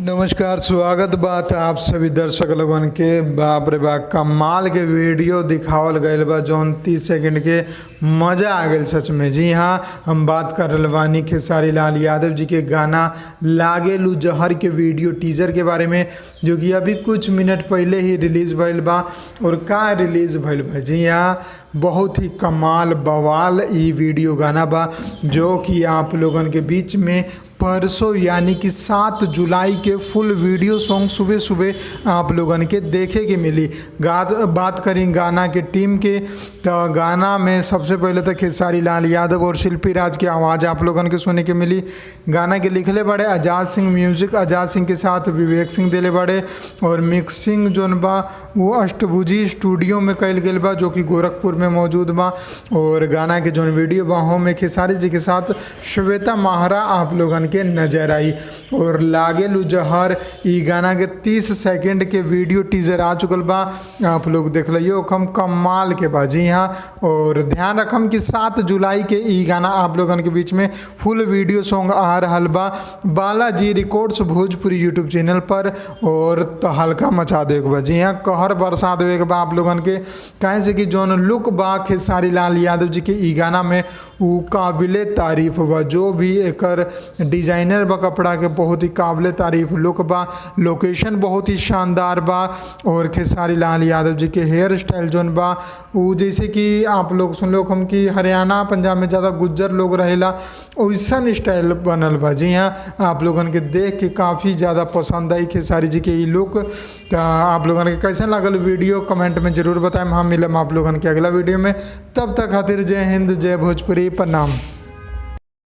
नमस्कार, स्वागत बात आप सभी दर्शक लोगन के। बाप रे बाप, कमाल के वीडियो दिखावल गईल बा जौन 30 सेकंड के मज़ा आ गईल सच में। जी हाँ, हम बात कर रहल बानी खेसारी लाल यादव जी के गाना लागेलू जहर के वीडियो टीजर के बारे में, जो कि अभी कुछ मिनट पहले ही रिलीज़ भइल बा। और का रिलीज़ भइल बा, जी हाँ, बहुत ही कमाल बवाल ई वीडियो गाना बा, जो कि आप लोगन के बीच में परसों यानी कि 7 जुलाई के फुल वीडियो सॉन्ग सुबह सुबह आप लोगन के देखे के मिली। बात करें गाना के टीम के, तो गाना में सबसे पहले तो खेसारी लाल यादव और शिल्पी राज की आवाज़ आप लोगन के सुने के मिली। गाना के लिखले बड़े आज़ाद सिंह, म्यूजिक आज़ाद सिंह के साथ विवेक सिंह दिले बड़े, और मिक्सिंग जोन बा वो अष्टभुजी स्टूडियो में कल गल बा, जो कि गोरखपुर में मौजूद बा। और गाना के जोन वीडियो बा हो में खेसारी जी के साथ श्वेता महारा आप लोगन के नजर आई। और लागेलू जहर ई गाना के 30 सेकंड के वीडियो टीजर आ चुकल बा, आप लोग देख लियो कम कमाल के बा। जी हाँ, और ध्यान रखम कि 7 जुलाई के ई गाना आप लोगन के बीच में फुल वीडियो सॉन्ग आ रहल बा Balaji records Bhojpuri YouTube channel पर। और तो हल्का मचा देगा बा, जी हाँ, कहर बरसा देगा बा आप लोगन के। कहे से कि जोन लुक बा खेसारी लाल यादव जी के ई गाना में वो काबिले तारीफ बा। जो भी एकर डिजाइनर बा कपड़ा के, बहुत ही काबिले तारीफ लुक बा। लोकेशन बहुत ही शानदार बा। और खेसारी लाल यादव जी के हेयर स्टाइल जोन बा वो जैसे कि आप लोग सुन लो हम कि हरियाणा पंजाब में ज़्यादा गुज्जर लोग रहेला, वैसन स्टाइल बनल बा। जी हाँ, आप लोगन के देख के काफ़ी ज़्यादा पसंद आई खेसारी जी के ई लुक। तो आप लोगन के कैसे लागल वीडियो कमेंट में ज़रूर बताएं। हम मिलम आप लोगन के अगला वीडियो में, तब तक खातिर जय हिंद, जय भोजपुरी, प्रणाम।